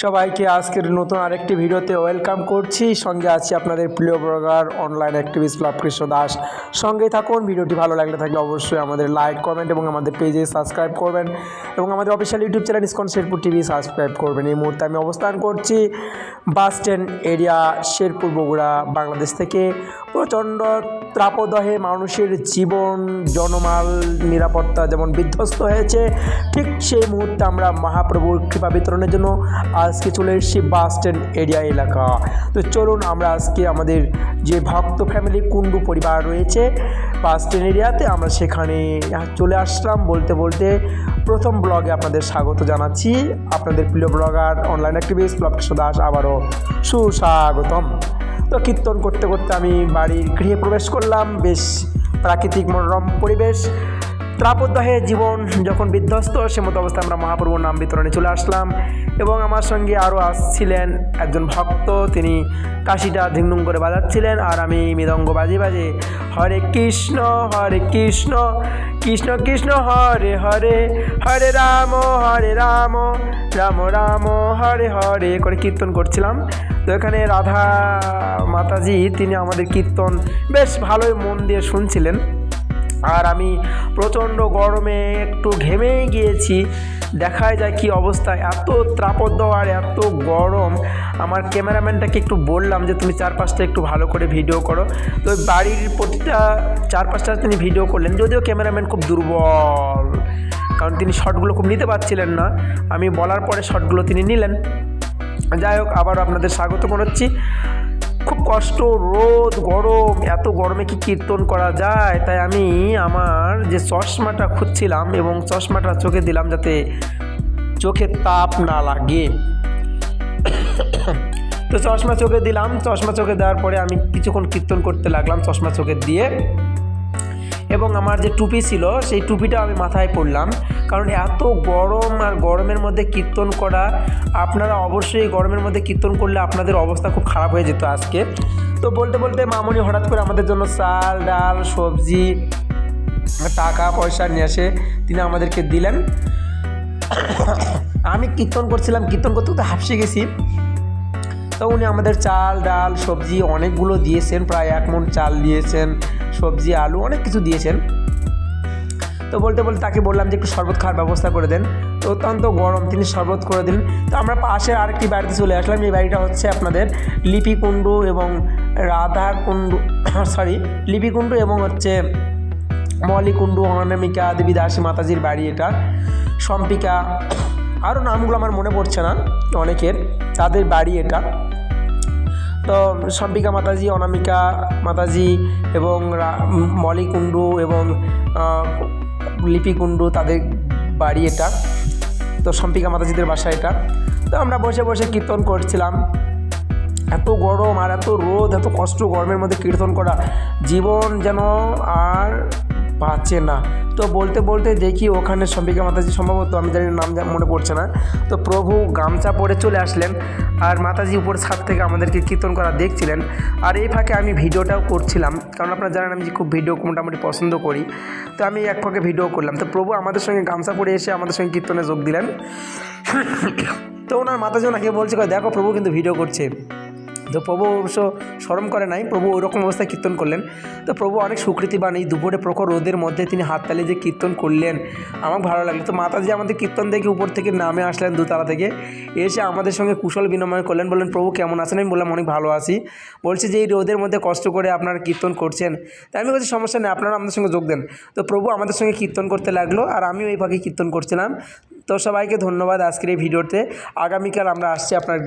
সবাইকে আজকের নতুন আরেকটি ভিডিওতে ওয়েলকাম করছি। সঙ্গে আছি আপনাদের প্রিয় ব্লগার অনলাইন অ্যাক্টিভিস্ট লাভকৃষ্ণ দাস। সঙ্গে থাকুন। ভিডিওটি ভালো লাগলে থাকলে অবশ্যই আমাদের লাইক কমেন্ট এবং আমাদের পেজে সাবস্ক্রাইব করবেন এবং আমাদের official YouTube channel ISKCON Sherpur TV subscribe করবেন। এই মুহূর্তে আমি অবস্থান করছি bus stand area, Sherpur, Bogura, Bangladesh থেকে। প্রচণ্ড ত্রাপদহে মানুষের জীবন, জনমাল, নিরাপত্তা যেমন বিধ্বস্ত হয়েছে, ঠিক সেই মুহূর্তে আমরা মহাপ্রভুর কৃপা বিতরণের জন্য আজকে চলে এসেছি বাস স্ট্যান্ড এরিয়া এলাকা। তো চলুন আমরা আজকে আমাদের যে ভক্ত ফ্যামিলি কুণ্ডু পরিবার রয়েছে বাস স্ট্যান্ড এরিয়াতে, আমরা সেখানে চলে আসলাম। বলতে বলতে প্রথম ব্লগে আপনাদের স্বাগত জানাচ্ছি। আপনাদের প্রিয় ব্লগার অনলাইন অ্যাক্টিভিস্ট লাভকৃষ্ণ দাস আবারও সুস্বাগতম। তো কীর্তন করতে করতে আমি বাড়ির গৃহে প্রবেশ করলাম। বেশ প্রাকৃতিক মনোরম পরিবেশ, ত্রাপদহে জীবন যখন বিধ্বস্ত, সে মতো অবস্থায় আমরা মহাপ্রভুর নাম বিতরণে চলে আসলাম এবং আমার সঙ্গে আরও আসছিলেন একজন ভক্ত। তিনি কাশিটা ধিংনুং করে বাজাচ্ছিলেন আর আমি মৃদঙ্গ বাজে বাজে হরে কৃষ্ণ কৃষ্ণ কৃষ্ণ হরে হরে, হরে রাম রাম রাম হরে হরে করে কীর্তন করছিলাম। তো এখানে রাধা মাতাজি তিনি আমাদের কীর্তন বেশ ভালোই মন দিয়ে শুনছিলেন। আর আমি প্রচণ্ড গরমে একটু ঘেমে গিয়েছি। দেখাই যায় কি অবস্থা, এত ত্রাপদ্য আর এত গরম। আমার ক্যামেরাম্যানটাকে একটু বললাম যে তুমি চারপাশটা একটু ভালো করে ভিডিও করো। তো বাড়ির প্রতিটা চারপাশটা তিনি ভিডিও করলেন, যদিও ক্যামেরাম্যান খুব দুর্বল, কারণ তিনি শটগুলো খুব নিতে পারছিলেন না। আমি বলার পরে শটগুলো তিনি নিলেন। যাই হোক, আবার আপনাদের স্বাগত জানাচ্ছি। খুব কষ্ট, রোদ, গরম, এত গরমে কি কীর্তন করা যায়? তাই আমি আমার যে চশমাটা খুঁজছিলাম এবং চশমাটা চোখে দিলাম যাতে চোখে তাপ না লাগে। তো চশমা চোখে দিলাম। চশমা চোখে দেওয়ার পরে আমি কিছুক্ষণ কীর্তন করতে লাগলাম চশমা চোখে দিয়ে, এবং আমার যে টুপি ছিল সেই টুপিটা আমি মাথায় পরলাম, কারণ এত গরম আর গরমের মধ্যে কীর্তন করা, আপনারা অবশ্যই গরমের মধ্যে কীর্তন করলে আপনাদের অবস্থা খুব খারাপ হয়ে যেত আজকে। তো বলতে বলতে মামুনি হঠাৎ করে আমাদের জন্য চাল, ডাল, সবজি, টাকা পয়সা নিয়ে এসে তিনি আমাদেরকে দিলেন। আমি কীর্তন করছিলাম, কীর্তন করতে করতে হাঁপসে গেছি। তো উনি আমাদের চাল, ডাল, সবজি অনেকগুলো দিয়েছেন, প্রায় 1 মণ চাল দিয়েছেন, সবজি, আলু, অনেক কিছু দিয়েছেন। তো বলতে বলতে তাকে বললাম যে একটু শরবত খাওয়ার ব্যবস্থা করে দেন। তো অত্যন্ত গরম, তিনি শরবত করে দিন। তো আমরা পাশে আরেকটি বাড়িতে চলে আসলাম। এই বাড়িটা হচ্ছে আপনাদের লিপি কুণ্ডু এবং রাধা কুণ্ডু, লিপি কুণ্ডু এবং হচ্ছে মলি কুণ্ডু, অনামিকা দেবী দাসী মাতাজির বাড়ি এটা। সম্পিকা, আরও নামগুলো আমার মনে পড়ছে না অনেকের, তাদের বাড়ি এটা। তো সম্পিকা মাতাজি, অনামিকা মাতাজি এবং মলি কুণ্ডু এবং লিপি কুণ্ডু, তাদের বাড়ি এটা। তো সম্পিকা মাতাজিদের বাসা এটা। তো আমরা বসে বসে কীর্তন করছিলাম। এত গরম আর এত রোদ, এত কষ্ট গরমের মধ্যে কীর্তন করা, জীবন যেন আর বাঁচে না। তো বলতে বলতে দেখি ওখানে সম্পিকা মাতাজি, সম্ভবত আমি জানি নাম মনে পড়ছে না, তো প্রভু গামছা পরে চলে আসলেন আর মাতাজি উপর ছাদ থেকে আমাদেরকে কীর্তন করা দেখছিলেন। আর এই ফাঁকে আমি ভিডিওটাও করছিলাম, কারণ আপনারা জানেন আমি যে খুব ভিডিও মোটামুটি পছন্দ করি। তো আমি এক ফাঁকে ভিডিও করলাম। তো প্রভু আমাদের সঙ্গে গামছা পরে এসে আমাদের সঙ্গে কীর্তনে যোগ দিলেন। তো ওনার মাতাজি ওনাকে বলছে, দেখো প্রভু কিন্তু ভিডিও করছে। তো প্রভু অবশ্য শরম করে নাই, প্রভু ওইরকম অবস্থায় কীর্তন করলেন। তো প্রভু অনেক সুকৃতিবান, এই দুপুরে প্রখর রোদের মধ্যে তিনি হাততালি যে কীর্তন করলেন, আমার ভালো লাগলো। তো মাতাজি আমাদের কীর্তন দেখে উপর থেকে নামে আসলেন, দোতলা থেকে এসে আমাদের সঙ্গে কুশল বিনিময় করলেন। বললেন, প্রভু কেমন আছেন? আমি বললাম, অনেক ভালো আছি। বলছে যে এই রোদের মধ্যে কষ্ট করে আপনারা কীর্তন করছেন। তাই আমি বলছি, সমস্যা নেই, আপনারা আমাদের সঙ্গে যোগ দেন। তো প্রভু আমাদের সঙ্গে কীর্তন করতে লাগলো আর আমিও এই ফাঁকে কীর্তন করছিলাম। তো সবাইকে ধন্যবাদ আজকের এই ভিডিওতে। আগামীকাল আমরা আসছি আপনার